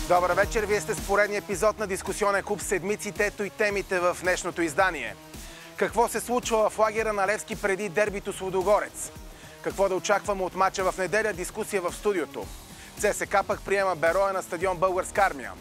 Добър вечер, вие сте с поредния епизод на дискусионен клуб Седмиците, ето и темите в днешното издание. Какво се случва в лагера на Левски преди дербито с Лудогорец? Какво да очакваме от мача в неделя? Дискусия в студиото. ЦСКА пък приема Бероя на стадион Българска армия.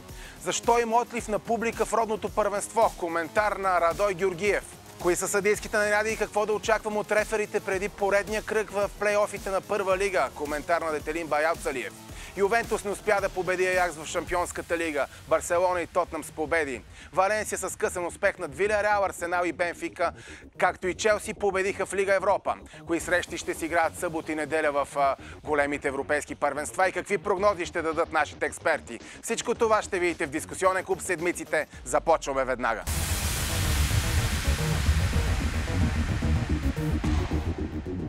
Защо има отлив на публика в родното първенство? Коментар на Радой Георгиев. Кои са съдийските наряди и какво да очакваме от реферите преди поредния кръг в плейофите на Първа лига? Коментар на Детелин Баялцалиев. Ювентус не успя да победи Аякс в Шампионската лига. Барселона и Тотнъм с победи. Валенсия с късен успех над Вилияреал, Арсенал и Бенфика, както и Челси победиха в Лига Европа. Кои срещи ще си играят събота и неделя в големите европейски първенства и какви прогнози ще дадат нашите експерти? Всичко това ще видите в дискусионен клуб Седмиците. Започваме веднага.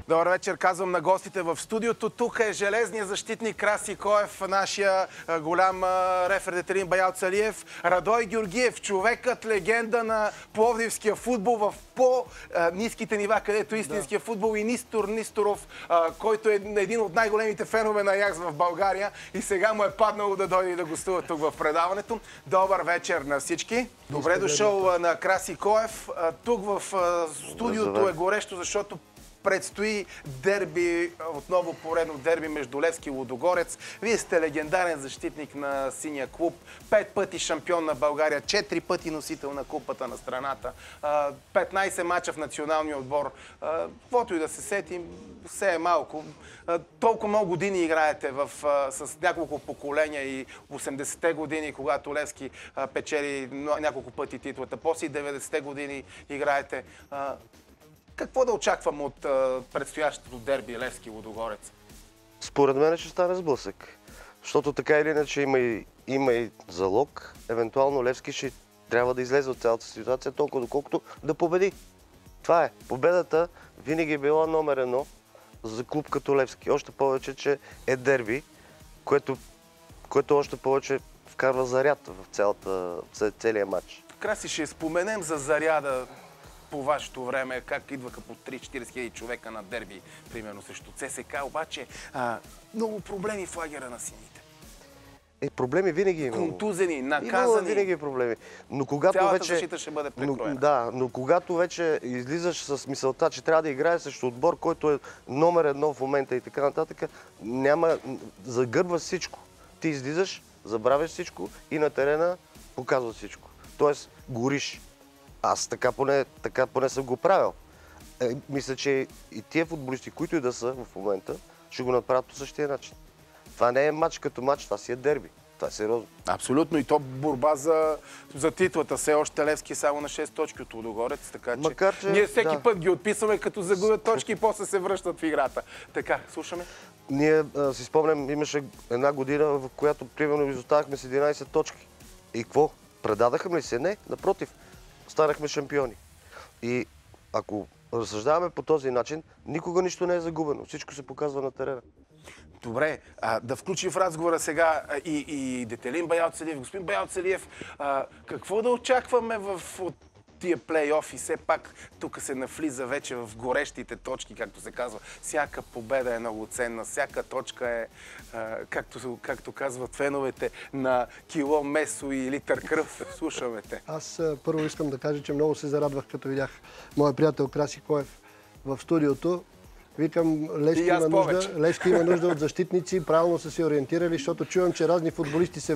Добър вечер, казвам на гостите в студиото. Тук е железният защитник Краси Коев, нашия голям рефер Детелин Баялцалиев, Радой Георгиев, човекът, легенда на пловдивския футбол в по-ниските нива, където истинския футбол, и Нистор Нисторов, който е един от най-големите фенове на Аякс в България и сега му е паднало да дойде и да гостува тук в предаването. Добър вечер на всички. Добре дошъл на Краси Коев. Тук в студиото е горещо, защото предстои дерби, отново поредно дерби между Левски и Лудогорец. Вие сте легендарен защитник на синия клуб, 5 пъти шампион на България, 4 пъти носител на купата на страната, 15 мача в националния отбор. Каквото и да се сетим, все е малко. Толкова много години играете с няколко поколения и 80-те години, когато Левски печели няколко пъти титлата, после и 90-те години играете. Какво да очаквам от предстоящото дерби Левски Лудогорец? Според мен ще стане сблъсък. Защото така или иначе има и залог. Евентуално Левски ще трябва да излезе от цялата ситуация толкова доколкото да победи. Това е. Победата винаги е била номер едно за клуб като Левски. Още повече, че е дерби, което още повече вкарва заряд в целия матч. Краси, ще споменем за заряда по вашето време, как идваха по 3-40 хиляди човека на дерби, примерно срещу ЦСКА, обаче много проблеми в лагера на сините. Проблеми винаги има. Контузени, наказани. Винаги проблеми. Но когато цялата защита ще бъде прекроена. Но когато вече излизаш с мисълта, че трябва да играеш срещу отбор, който е номер едно в момента и така нататък, загърбваш всичко. Ти излизаш, забравяш всичко и на терена показваш всичко. Тоест, гориш. Аз така поне съм го правил. Мисля, че и тия футболисти, които и да са в момента, ще го направят по същия начин. Това не е матч като матч, това си е дерби. Това е сериозно. Абсолютно. И то борба за титлата. Все още Левски е само на 6 точки от Лудогорец. Така че ние всеки път ги отписваме, като загубят точки и после се връщат в играта. Така, слушаме. Ние си спомням, имаше една година, в която примерно изоставахме с 11 точки. И какво? Предадахме ли се? Не, напротив. Станахме шампиони. И ако разсъждаваме по този начин, никога нищо не е загубено. Всичко се показва на терена. Добре, да включим в разговора сега и Детелин Баялцалиев. Господин Баялцалиев, какво да очакваме от тия плейофи? Все пак тук се навлиза вече в горещите точки, както се казва. Всяка победа е много ценна, всяка точка е, както казват феновете, на кило месо и литър кръв. Слушаме те. Аз първо искам да кажа, че много се зарадвах, като видях моя приятел Краси Коев в студиото. Викам, Левски има нужда от защитници, правилно са се ориентирали, защото чувам, че разни футболисти се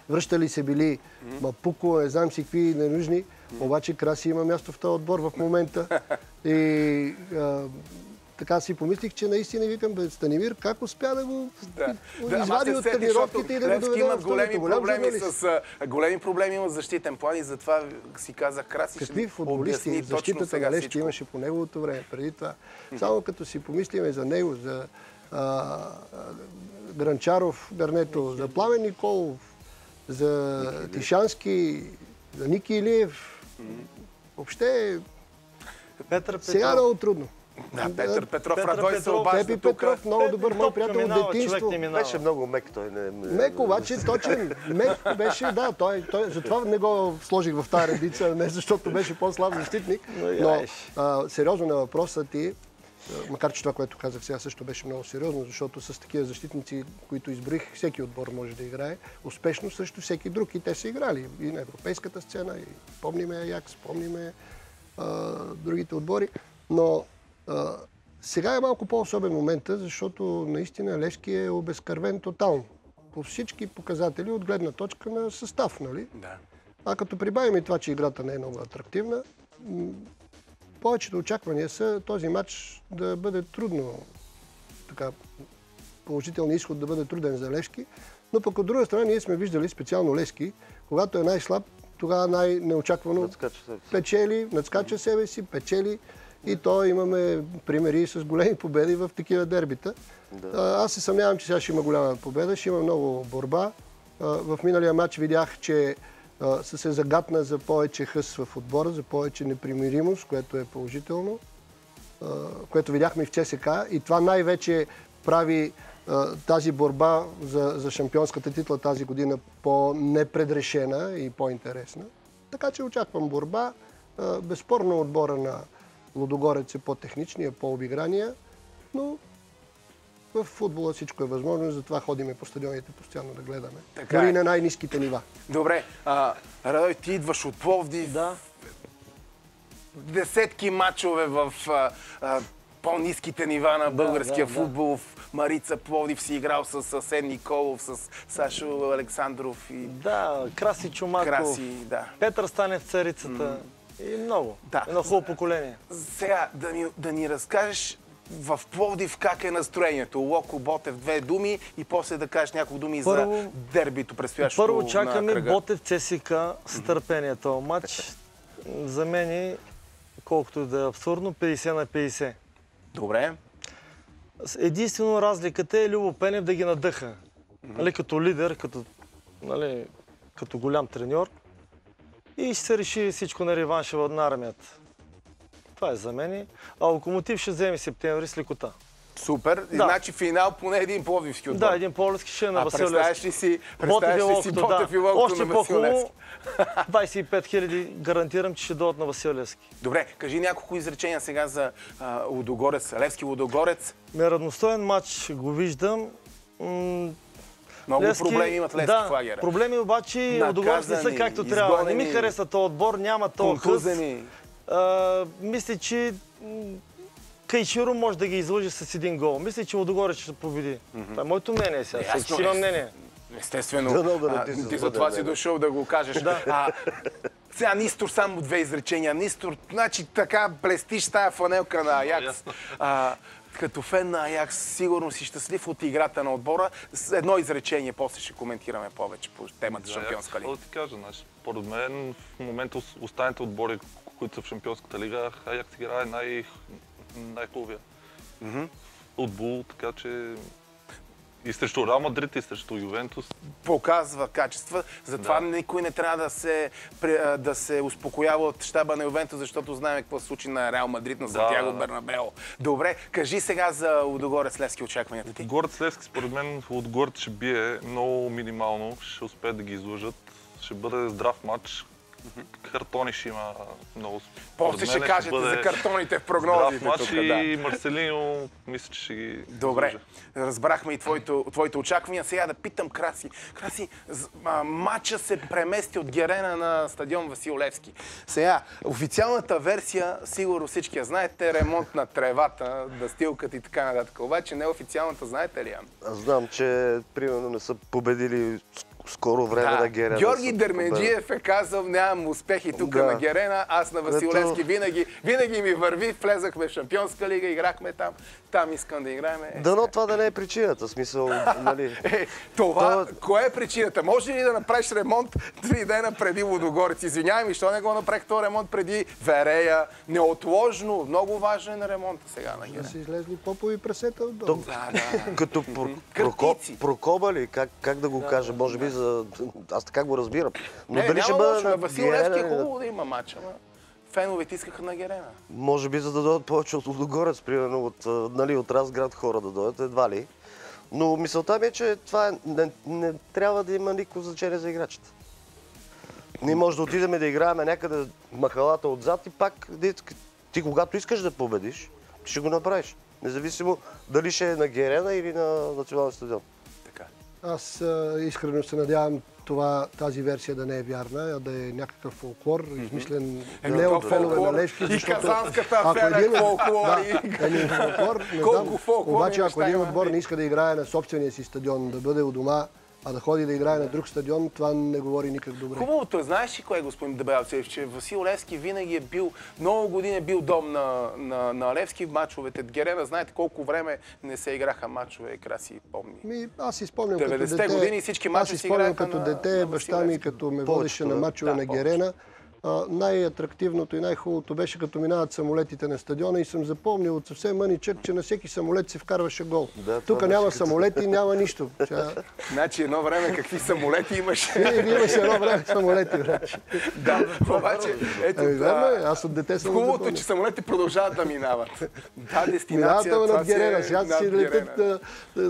връщали се били Мапуко, не знам си какви ненужни, обаче Краси има място в този отбор в момента. И така си помислих, че наистина викам, Станимир, как успя да го извади от тренировките и да го доведе в студиото. Големи проблеми има защитен план и затова си казах Краси. Какви футболисти? Защитата на Левски имаше по неговото време, преди това. Само като си помислиме за него, за Гранчаров, Бернето, за Пламен Николов, за Тишански, за Ники Илиев. Въобще сега много трудно. Да, Петър Петров, Радой се обажда тук. Пепи Петров, много добър мой приятел от детинство. Беше много мек той. Мек, обаче точен. Мек беше, да, той затова не го сложих в тази редица, не защото беше по-слаб защитник. Но сериозно на въпроса ти, Макар че това, което казах сега, също беше много сериозно, защото с такива защитници, които изброих, всеки отбор може да играе успешно срещу всеки друг. И те са играли и на европейската сцена, и помниме Аякс, помниме другите отбори. Но сега е малко по-особен момента, защото наистина Левски е обезкървен тотално. По всички показатели от гледна точка на състав, нали? Да. А като прибавим и това, че играта не е много атрактивна, повечето очаквания са този матч да бъде трудно, така, положителният изход да бъде труден за Левски, но пък от друга страна ние сме виждали специално Левски, когато е най-слаб, тогава най-неочаквано печели, надскача себе си, печели и то имаме примери с големи победи в такива дербита. Да. Аз се съмнявам, че сега ще има голяма победа, ще има много борба. В миналия матч видях, че се загатна за повече хъс в отбора, за повече непримиримост, което е положително, което видяхме и в ЦСК. И това най-вече прави тази борба за шампионската титла тази година по-непредрешена и по-интересна. Така че очаквам борба. Безспорно отбора на Лудогорец е по-техничния, по-обиграния, но в футбола всичко е възможно, затова ходиме по стадионите постоянно да гледаме. Дори на най-ниските нива. Добре, Радой, ти идваш от Пловдив. Да. Десетки матчове в по-ниските нива на българския футбол. В Марица Пловдив си играл с Асен Николов, с Сашо Александров и... Да, Краси Чомаков, Петър Станев Царицата и много. Едно хубаво поколение. Сега да ни разкажеш в Пловдив как е настроението? Локо, Ботев, две думи и после да кажеш няколко думи за дербито предстоящото на кръга. Първо чакаме Ботев ЦСК с търпение този матч. За мен, колкото да е абсурдно, 50 на 50. Добре. Единствено разликата е Любо Пенев да ги надъха. Като лидер, като голям треньор. И ще се реши всичко на реванша на армията. Това е за мен. А Локомотив ще вземе септември с лекота. Супер. Значи финал поне един пловдивски отбор. Да, един пловдивски ще е на Васил Левски. Представяш ли си Ботев и Локото на Васил Левски? 25 000 гарантирам, че ще дойдат на Васил Левски. Добре, кажи няколко изречения сега за Лудогорец, Левски Лудогорец. Неравностоен матч го виждам. Много проблеми имат Левски в лагера. Проблеми обаче Лудогорец не са както трябва. Не ми хареса този отбор, няма този хъс. Мисля, че Кайширо може да ги излъжи с един гол. Мисля, че Лудогорец ще победи. Това е моето мнение сега. Всеки има мнение. Естествено. Ти за това си дошъл да го кажеш. Сега Нистор само две изречения. Нистор, значи така блестиш тая фанелка на Аякс. Като фен на Аякс, сигурно си щастлив от играта на отбора. С едно изречение, после ще коментираме повече по темата Шампионска лига. Да ти кажа, според мен в момента останалите отбори, които са в Шампионската лига, Аякс играе най-хубавия футбол, така че и срещу Реал Мадрид, и срещу Ювентус. Показва качества, затова никой не трябва да се успокоява от щаба на Ювентус, защото знаем какво се случи на Реал Мадрид, на Сантьяго Бернабео. Добре, кажи сега за Лудогорец Левски очакванията ти. Лудогорец Левски, според мен, Лудогорец ще бие много минимално, ще успеят да ги излъжат, ще бъде здрав матч. Картони ще има много. После ще кажете за картоните в прогнозите. Здрав матч и Марселино, мисля, че ще ги... Добре, разбрахме и твоите очаквания. Сега да питам Краси. Краси, матча се премести от Герена на стадион Васил Левски. Сега, официалната версия, сигурно всички я знаете, ремонт на тревата, настилката и така нататък. Обаче неофициалната, знаете ли я? Аз знам, че примерно не са победили скоро време на Герена. Георги Дерменджиев е казал, нямам успехи тук на Герена, аз на Васил Левски винаги ми върви, влезахме в Шампионска лига, играхме там искам да играем. Дано това да не е причината, смисъл, нали? Кое е причината? Може ли да направиш ремонт 3 дена преди Лудогорец? Извинявай ми, защо не го направих този ремонт преди Верея? Неотложно, много важен е ремонта сега на Герена. Да са излезли попови прасета отдолу. Като Прокоба ли? Как да го кажа? Може би аз така го разбирам. Но дали ще бъде на Васил Левски е хубаво да има матча, но феновете искаха на Герена. Може би за да дойдат повече от Лудогорец, примерно от Разград хора да дойдат, едва ли. Но мисълта ми е, че това не трябва да има никакво значение за играчите. Ние може да отидем да играем някъде махалата отзад и пак ти когато искаш да победиш, ще го направиш. Независимо дали ще е на Герена или на национален стадион. Аз искрено се надявам тази версия да не е вярна, а да е някакъв фолклор, измислен не от фенове на Левски. И казанската афера, фолклор. Колко фолклор. Обаче, ако един отбор не иска да играе на собствения си стадион, да бъде у дома, а да ходи да играе на друг стадион, това не говори никак добре. Хубавото е, знаеш ли кое, господин Байалцалиев, че Васил Левски винаги е бил, много години е бил дом на Левски в мачовете. Герена, знаете колко време не се играха мачове, Краси помни. Аз си спомням като дете. 90-те години всички мачове се играха като дете, баща ми като ме водеше на мачове на Герена. Най-атрактивното и най-хубавото беше като минават самолетите на стадиона и съм запомнил от съвсем мъничък, че на всеки самолет се вкарваше гол. Тук няма самолети, няма нищо. Значи едно време какви самолети имаше? Имаше едно време самолети, брат. Да, обаче, ето аз от дете съм хубавото, че самолети продължават да минават. Да, дестинация. Минават над Герена. Сега си летят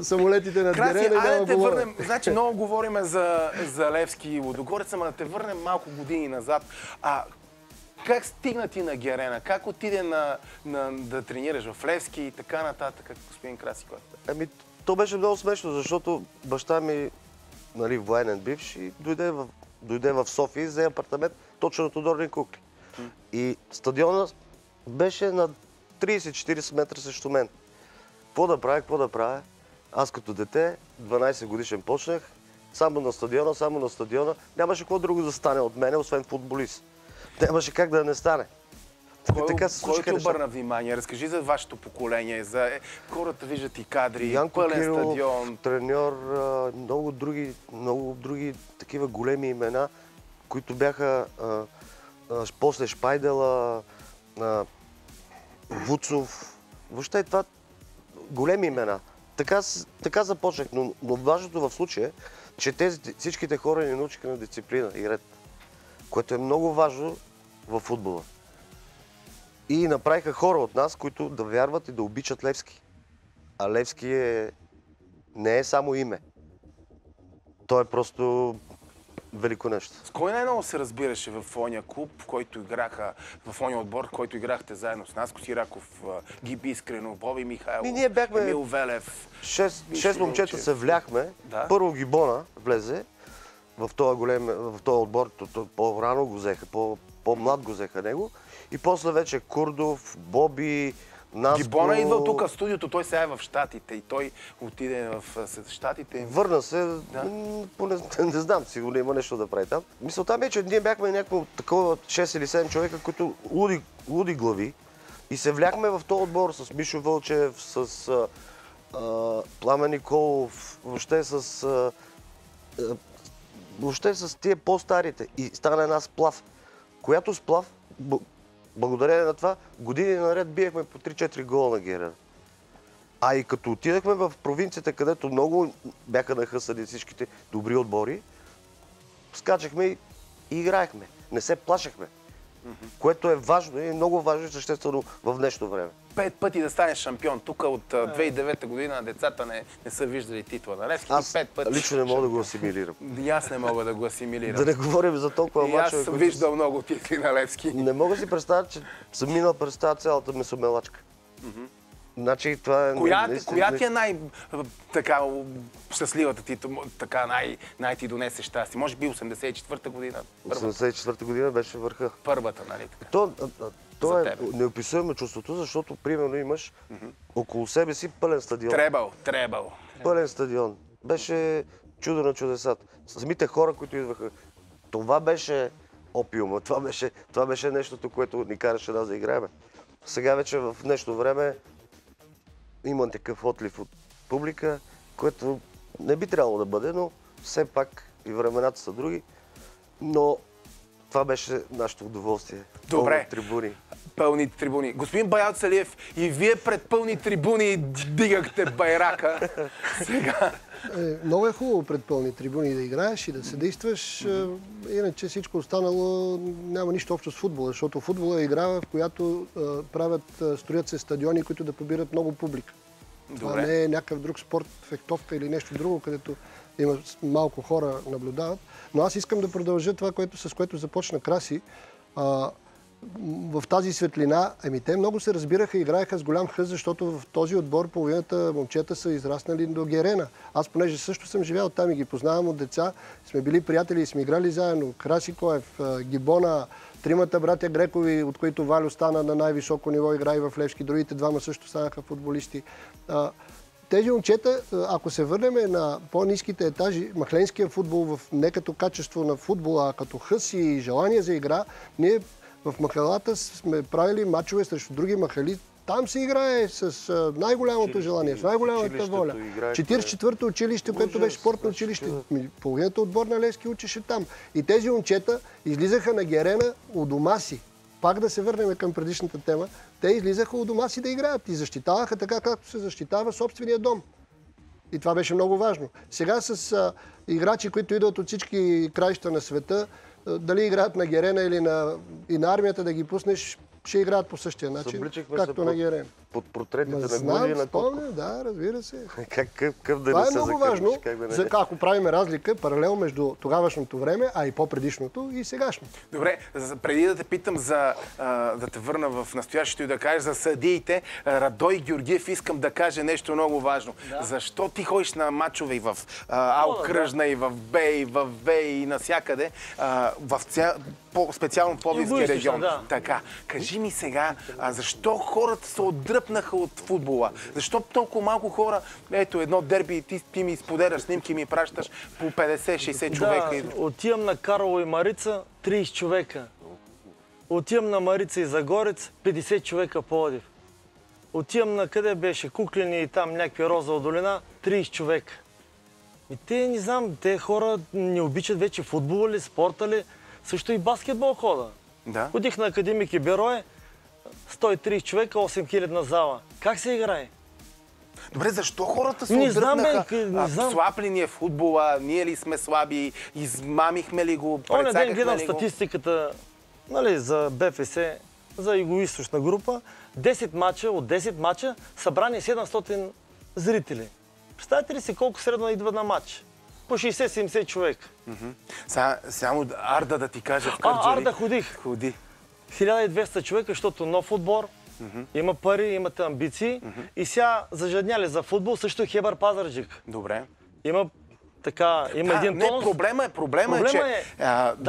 самолетите над Герена и няма говорим. Значи много говорим за Левски и Лудогорец, ама да те върнем малко години назад. Как стигна ти на Герена? Как отиде да тренираш в Левски и така нататък, господин Краси Коев? То беше много смешно, защото баща ми, военен бивш, и дойде в София и взе апартамент точно на Тодор Кукли. И стадионът беше на 30-40 метра срещу мен. Какво да правя? Аз като дете, 12 годишен почнах, само на стадиона. Нямаше какво друго да стане от мене, освен футболист. Нямаше как да не стане. Кой ти обърна внимание? Разкажи за вашето поколение, за хората виждат и кадри, Янко пълен Кирилов, стадион. треньор, много други такива големи имена, които бяха после Шпайдела, Вуцов. Въобще това големи имена. Така започнах, но важното в случая е, че всичките хора ни научиха на дисциплина и ред, което е много важно във футбола. И направиха хора от нас, които да вярват и да обичат Левски. А Левски не е само име. То е просто велико нещо. С кой най-много се разбираше в ония клуб, в който играха, в ония отбор, в който играхте заедно с Наско Сираков, Гиби Искренов, Боби Михайлов, Емил Велев? 6 момчета се вляхме. Първо Гибона влезе в този отбор. По-рано го взеха, по-млад го взеха него. И после вече Курдов, Боби, Наско... Гибона идва тук в студиото, той сега е в Щатите и той отиде в Щатите. Върна се, не знам, сигурно има нещо да прави там. Мисълта ми е, че ние бяхме някакво такова 6 или 7 човека, които луди глави и се вляхме в този отбор с Мишо Вълчев, с Пламен Николов, въобще с тия по-старите. И стана една сплав, която сплав, благодарение на това, години наред биехме по 3-4 гола на Герена. А и като отидахме в провинцията, където много бяха нахъсани всичките добри отбори, скачахме и играехме. Не се плашахме. Което е важно и много важно и съществено в днешно време. 5 пъти да станеш шампион. Тук от 2009 година децата не са виждали титла на Левски. Аз лично не мога да го асимилирам. И аз не мога да го асимилирам. Да не говорим за толкова мачове. Аз съм виждал много титли на Левски. Не мога да си представя, че съм минал през тази цялата месомелачка. Значи това е... Коя ти е най-щастливата ти, най ти донесе щастие? Може би 84-та година? 84-та година беше върха. Първата, нали така? То е неописуемо чувството, защото примерно имаш около себе си пълен стадион. Требъл. Пълен стадион. Беше чудо на чудесата. Самите хора, които идваха. Това беше опиума. Това беше нещото, което ни караше да играем. Сега вече в днешно време има такъв отлив от публика, което не би трябвало да бъде, но все пак и времената са други. Но това беше нашето удоволствие. Добре. Пълни трибуни. Пълни трибуни. Господин Байалцалиев, и вие пред пълни трибуни дигахте байрака. Сега... Много е хубаво пред пълни трибуни да играеш и да се действаш. Иначе всичко останало няма нищо общо с футбола, защото футбола е игра, в която строят се стадиони, които да побират много публика. Това не е някакъв друг спорт, фехтовка или нещо друго, където има малко хора наблюдават. Но аз искам да продължа това, с което започна Краси. в тази светлина, те много се разбираха и играеха с голям хъс, защото в този отбор половината момчета са израснали до Герена. Аз понеже също съм живял там и ги познавам от деца, сме били приятели и сме играли заедно. Краси Коев, Гибона, тримата братя Грекови, от които Валю стана на най-високо ниво, игра и в Левски, другите двама също станаха футболисти. Тези момчета, ако се върнем на по-ниските етажи, махленския футбол не като качество на футбола, а като хъс и желание за игра, ние в махалата сме правили мачове срещу други махали. Там се играе с най-голямото желание, с най-голямата воля. 44-то училище, което беше спортно училище. Половината отбор на Левски учеше там. И тези момчета излизаха на Герена у дома си. Пак да се върнем към предишната тема. Те излизаха у дома си да играят и защитаваха така, както се защитава собствения дом. И това беше много важно. Сега с играчи, които идват от всички краища на света, дали играят на Герена или на армията да ги пуснеш, ще играят по същия начин, както на Герена. Под портретите на Гуди на Тотко. Да, разбира се. Какъв да това не е се много важно, ако правим разлика, паралел между тогавашното време, а и по-предишното и сегашното. Добре, преди да те питам да те върна в настоящето и да кажеш за съдиите, Радой Георгиев искам да каже нещо много важно. Да. Защо ти ходиш на мачове и в Кръжна, и в Б, и в В, и навсякъде, специално Пловдивски регион. Да. Така, кажи ми сега, защо хората се отдръпнаха от футбола? Защо толкова малко хора, ето едно дерби, ти ми споделяш снимки, ми пращаш по 50-60 човека? Да, отивам на Карлово и Марица, 30 човека. Отивам на Марица и Загорец, 50 човека Пловдив. Отивам на къде беше, Куклени и там някакви Розова долина, 30 човека. И те, не знам, те хора не обичат вече футбола ли, спорта ли, също и баскетбол хода. Да. Ходих на Академик и Берое, 130 човека, 8000 на зала. Как се играе? Добре, защо хората се отдръпнаха? Слаб ли ни е футбола? Ние ли сме слаби? Измамихме ли го? Оня ден гледам статистиката за БФС, за югоизточна група. 10 мача, от 10 мача събрани 700 зрители. Представете ли си колко средно идва на матч? По 60-70 човека. Само Арда да ти кажа в Кърджали. Арда ходи. 1200 човека, защото нов отбор, има пари, имате амбиции и сега зажадняли за футбол, също и Хебър Пазарджик. Добре. Има един тонус. Проблема е, че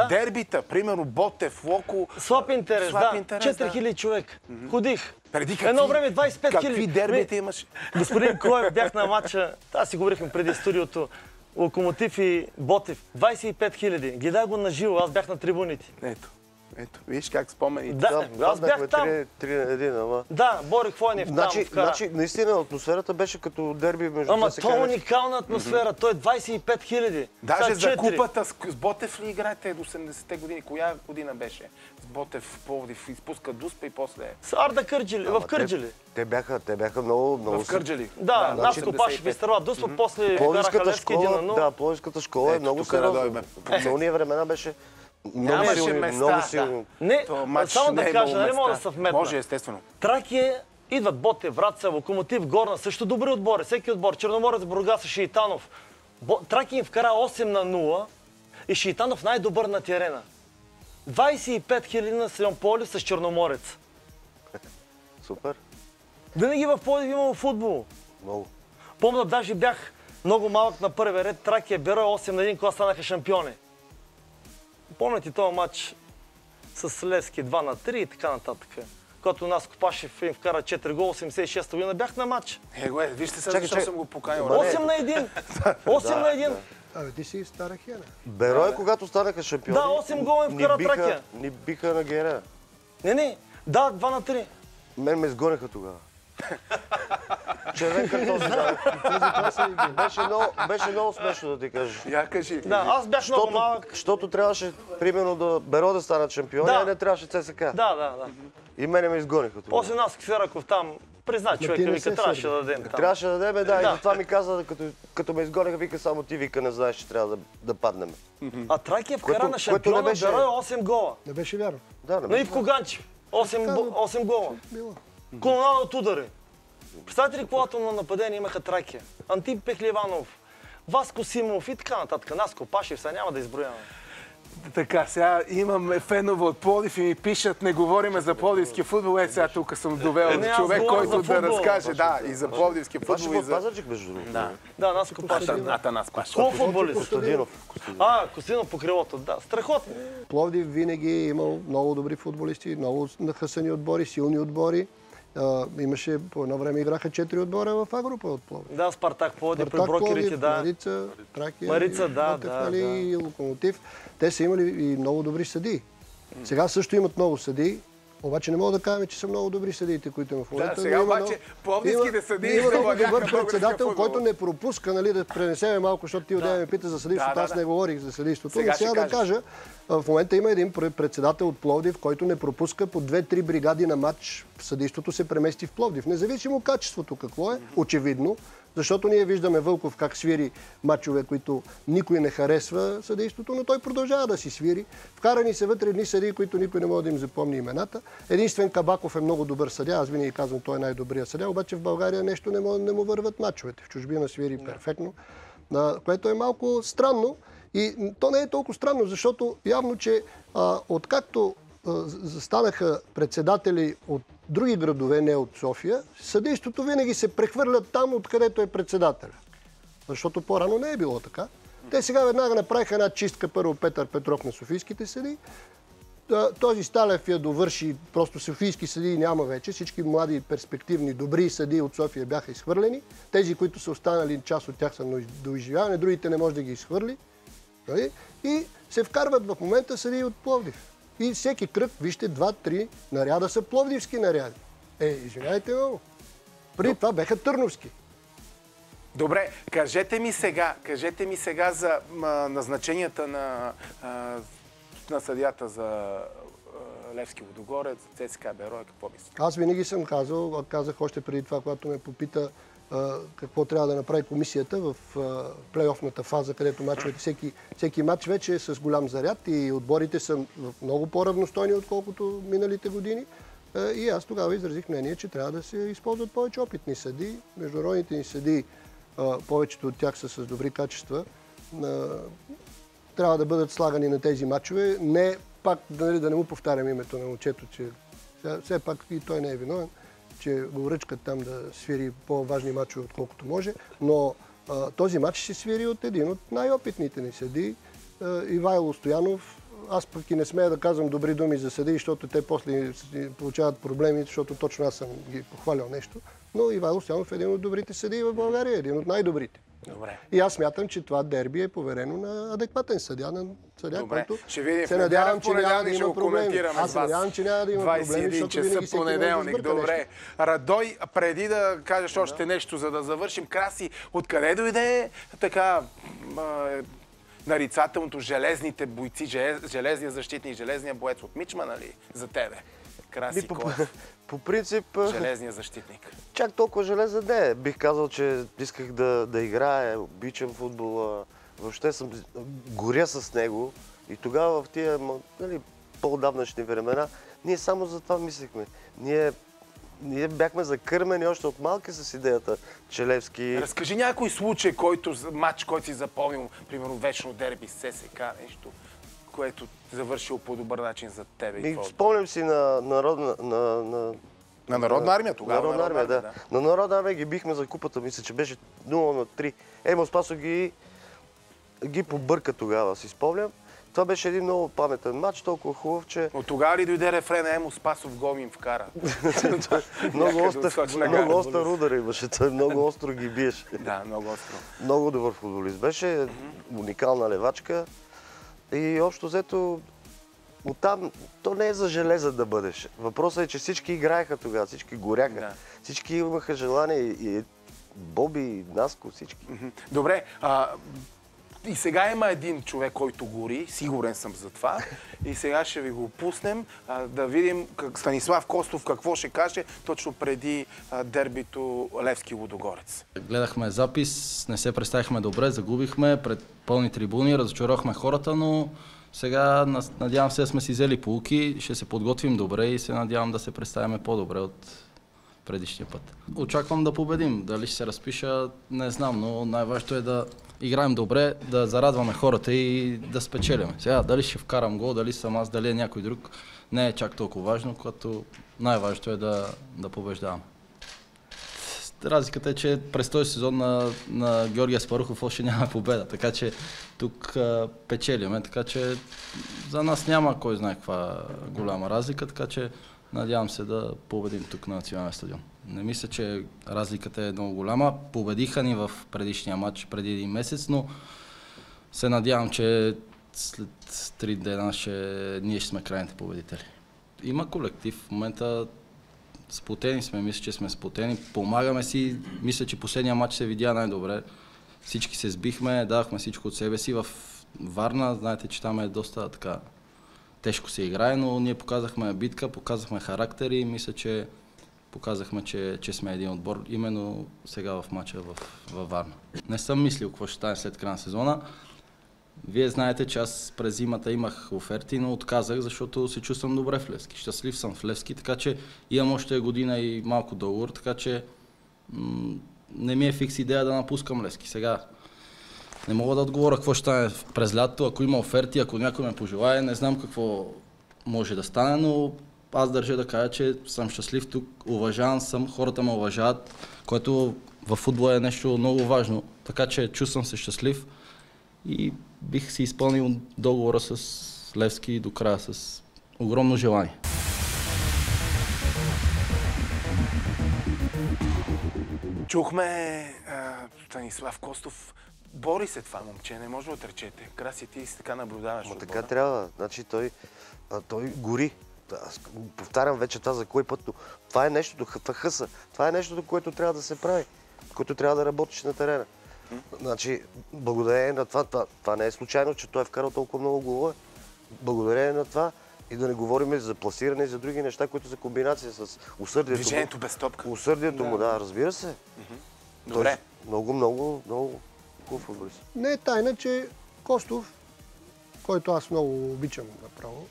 дербита, примерно Ботев, Локо... Слаб интерес, да. 4000 човек. Ходих. Едно време 25 000. Какви дербите имаш? Господин Коев, бях на матча, си говорихме преди студиото, Локомотив и Ботев. 25 000. Гледай го на живо, аз бях на трибуните. Ето, виж как спомените. Да, аз бях там. 3 на 1, ама... Да, Борик Фойнев там вкара. Значи, наистина, атмосферата беше като дерби между ама това е уникална атмосфера, той е 25 000. Даже за купата с Ботев ли играете до 80-те години? Коя година беше? С Ботев, Пловдив, изпуска Дуспа и после... С Арда Кърджали, в Кърджали. Те бяха много... В Кърджали? Да, Наско Пашев изтърва Дуспа, после караха Левски 1-0. Да, Пловдивската школа е много сериозна. За уния времена беше... Нямаше места. Не, само да кажа, нали мога да се вметна. Може, естествено. Тракия, идват Ботев, Враца, Локомотив, Горна, също добри отбори. Всеки отбор. Черноморец, Бургас, Шейтанов. Тракия им вкара 8-0 и Шейтанов най-добър на терена. 25 000 на Силен Пловдив с Черноморец. Супер. Винаги в Пловдив имало футбол. Много. Помня, даже бях много малък на първия ред. Тракия, Берое 8-1, когато станаха шампиони. Помните този матч с Левски 2-3 и така нататък. Когато Наско Пашев им вкара 4 гола, 86-та година, бях на матч. Вижте сега, защо съм го поканил. 8-1. 8-1. Абе, ти си стара хена. Берое, когато станаха шампиони, да, 8 гола им вкара Тракия. Ни биха на Герена. Не, да, 2-3. Мен ме изгониха тогава. Червен картон си дадох. Беше много смешно да ти кажа. Я кажи. Да, аз бях много малък. Защото трябваше, примерно, да Беро да станат шампиони, а не трябваше ЦСК. Да. И мене ме изгониха тогава. После Наско Сераков там призна човека, вика, трябваше да дадем там. Трябваше да дадем, да, и затова ми каза, като ме изгониха, вика, само ти, вика, не знаеш, че трябва да паднем. А Тракия вкара на шампиона Берое 8 гола. Не беше вярно. На Ивко Ганчев. 8 гола. Колонада от удари. Представете ли какво атомно нападение имаха Тракия? Антип Пехливанов, Васко Симов и така нататък. Наско Пашев, сега няма да изброяваме. Така, сега имам фенове от Пловдив и ми пишат, не говориме за пловдивския футбол. Сега тук съм довел човек, който да разкаже. Да, и за пловдивския футбол. Това ще Пазарджик, между другото. Да, Наско Пашев. Атанас Пашев. Кой футболист? Костадинов. Костадинов по крилото, да. Страхотно. Пловдив винаги е имал много добри футболисти, много нахъсани отбори, силни отбори. Имаше, по едно време играха 4 отбора в А-група от Пловдив. Да, Спартак Пловдив, при брокерите, да. Марица, Тракия, Марица, и Локомотив. Те са имали и много добри съдии. Сега също имат много съдии, обаче не мога да кажем, че са много добри съдиите, които има в момента. Да, сега обаче пловдивските съдии има много добър председател, който не пропуска, нали, да пренесеме малко, защото ти отдеве ме пита за съдийството, аз не говорих за съдийството. Но сега да кажа, в момента има един председател от Пловдив, който не пропуска по 2-3 бригади на матч. Съдийството се премести в Пловдив. Независимо качеството какво е, очевидно, защото ние виждаме Вълков как свири матчове, които никой не харесва съдийството, но той продължава да си свири. Вкарани се вътре едни съдии, които никой не може да им запомни имената. Единствен Кабаков е много добър съдия, аз винаги казвам, той е най-добрият съдия, обаче в България нещо не му върват матчовете. В чужбина свири перфектно, което е малко странно. И то не е толкова странно, защото явно, че откакто станаха председатели от други градове, не от София, съдейството винаги се прехвърлят там, откъдето е председателя. Защото по-рано не е било така. Те сега веднага направиха една чистка, първо Петър Петров на софийските съдии. Този Сталев я довърши, просто софийски съдии няма вече. Всички млади, перспективни, добри съдии от София бяха изхвърлени. Тези, които са останали, част от тях са до изживяване, другите не може да ги изхвърли. И се вкарват в момента съдии от Пловдив. И всеки кръг, вижте, 2-3 наряда са пловдивски наряди. Извинявайте много. Преди това беха търновски. Добре, кажете ми сега за назначенията на съдията за Левски Лудогорец, ЦСКА Берое, какво мислите? Аз винаги съм казах още преди това, когато ме попита какво трябва да направи комисията в плейофната фаза, където мачовете, всеки матч вече е с голям заряд и отборите са много по-равностойни, отколкото миналите години. И аз тогава изразих мнение, че трябва да се използват повече опитни съдии. Международните ни съдии, повечето от тях са с добри качества, трябва да бъдат слагани на тези мачове. Не пак, да не му повтарям името на момчето, че все пак и той не е виновен, че го ръчкат там да свири по-важни мачове, отколкото може. Но този мач ще свири от един от най-опитните ни съдии, Ивайло Стоянов. Аз пък и не смея да казвам добри думи за съдии, защото те после получават проблеми, защото точно аз съм ги похвалял нещо. Но Ивайло Стоянов е един от добрите съдии в България, един от най-добрите. Добре. И аз смятам, че това дерби е поверено на адекватен съдия, който ще видим, се надявам, че няма да ще има проблеми. Аз се надявам, че няма да има проблеми, 21 часа понеделник. Добре. Радой, преди да кажеш още нещо, за да завършим, Краси, откъде дойде така нарицателното железните бойци, железния защитник, железния боец от Мичма, нали, за тебе? Краси Коев. По принцип... Железния защитник. Чак толкова железен не. Бих казал, че исках да играя, обичам футбола. Въобще съм горя с него. И тогава в тия по-давнашни времена ние само за това мислихме. Ние бяхме закърмени още от малки с идеята, че Левски... Разкажи някой случай, матч, който си запомнил, примерно вечно дерби с ССК, нещо, което завършил по добър начин за тебе. Спомням си на Народна армия тогава. Народна армия, да. На Народна армия ги бихме за купата, мисля, че беше 0-3. Емо Спасов ги побърка тогава, си спомням. Това беше един много паметен матч, толкова хубав, че... От тогава ли дойде рефрена Емо Спасов гол им вкара? Много остър удар имаше, той много остро ги биеше. Да, много остро. Много добър футболист беше, уникална левачка. И общо взето, оттам, то не е за железа да бъдеш. Въпросът е, че всички играеха тогава, всички горяха. Всички имаха желание, и Боби, и Наско, всички. Добре, и сега има един човек, който гори, сигурен съм за това. И сега ще ви го пуснем, да видим Станислав Костов какво ще каже точно преди дербито Левски Лудогорец. Гледахме запис, не се представихме добре, загубихме пред пълни трибуни, разочаровахме хората, но сега надявам се да сме си взели поуки, ще се подготвим добре и се надявам да се представяме по-добре от предишния път. Очаквам да победим. Дали ще се разпиша, не знам, но най-важното е да играем добре, да зарадваме хората и да спечелим. Сега, дали ще вкарам гол, дали съм аз, дали е някой друг, не е чак толкова важно, като най-важното е да побеждаваме. Разликата е, че през този сезон на Георги Аспарухов още няма победа, така че тук печелиме, така че за нас няма кой знае каква голяма разлика, така че надявам се да победим тук на националния стадион. Не мисля, че разликата е много голяма. Победиха ни в предишния матч преди един месец, но се надявам, че след 3 дена ние ще сме крайните победители. Има колектив. В момента сплотени сме, мисля, че сме сплотени. Помагаме си. Мисля, че последния матч се видя най-добре. Всички се сбихме, давахме всичко от себе си. В Варна, знаете, че там е доста така тежко се играе, но ние показахме битка, показахме характер и мисля, че показахме, че сме един отбор именно сега в матча във Варна. Не съм мислил какво ще стане след края на сезона. Вие знаете, че аз през зимата имах оферти, но отказах, защото се чувствам добре в Левски. Щастлив съм в Левски, така че имам още година и малко договор, така че не ми е фикс идея да напускам Левски. Сега не мога да отговоря какво ще стане през лятото, ако има оферти, ако някой ме пожелае, не знам какво може да стане, но аз държа да кажа, че съм щастлив тук, уважаван съм, хората ме уважават, което в футбола е нещо много важно, така че чувствам се щастлив и бих си изпълнил договора с Левски до края с огромно желание. Чухме Станислав Костов. Бори се това момче, не може да отречете. Краси, ти си така наблюдаваш. Ма така трябва. Значи той гори. Аз повтарям вече това за кой път. Това е нещото, хъса. Това е нещото, което трябва да се прави. Което трябва да работиш на терена. Значи, благодарение на това не е случайно, че той е вкарал толкова много голове. Благодарение на това и да не говорим за пласиране и за други неща, които са комбинация с усърдието. Движението без топка. Усърдието му, да, разбира се. Добре. Много хубав футболист. Не е тайна, че Костов, който аз много обичам направо,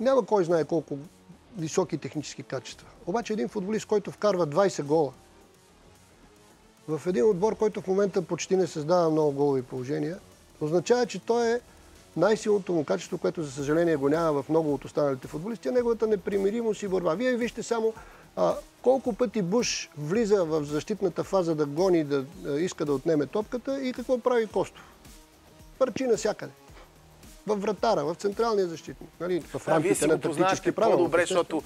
няма кой знае колко високи технически качества. Обаче един футболист, който вкарва 20 гола, в един отбор, който в момента почти не създава много голови положения, означава, че той е най-силното му качество, което за съжаление го няма в много от останалите футболисти, е неговата непримиримост и борба. Вие вижте само колко пъти Буш влиза в защитната фаза да гони, да иска да отнеме топката и какво прави Костов. Пърчи навсякъде. В вратара, в централния защитник. Нали? В рамките на тактически правила. По-добре, защото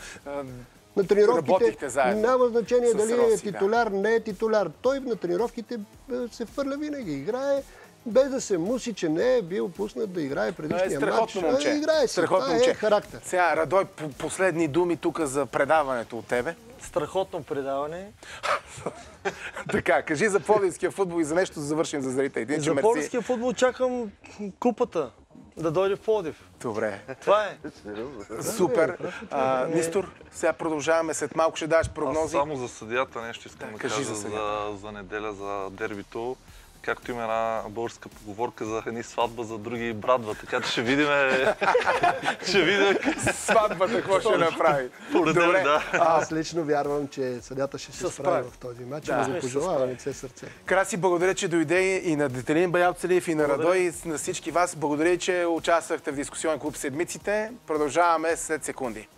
на тренировките няма значение дали е титуляр, не е титуляр. Той на тренировките се фърля винаги. Играе без да се муси, че не е бил пуснат да играе предишния матч. Играе се. Това е характер. Сега, Радой, последни думи тук за предаването от тебе. Страхотно предаване. Така, кажи за пловдивския футбол и за нещо да завършим за зрителите. За пловдивския футбол чакам купата да дойде в Пловдив. Добре. Това е. Супер. Нистор, сега продължаваме. След малко ще даш прогнози. Аз само за съдията нещо искам да кажа за неделя, за дербито. Както има една българска поговорка за едни сватба, за други брадва. Така че ще видим сватбата какво ще направи. Добре. Да. Аз лично вярвам, че съдята ще се справи в този матч. Да го пожелава лице сърце. Краси, благодаря, че дойде и на Детелин Баялцалиев, и на Радой, и на всички вас. Благодаря, че участвахте в дискусионен клуб Седмиците. Продължаваме след секунди.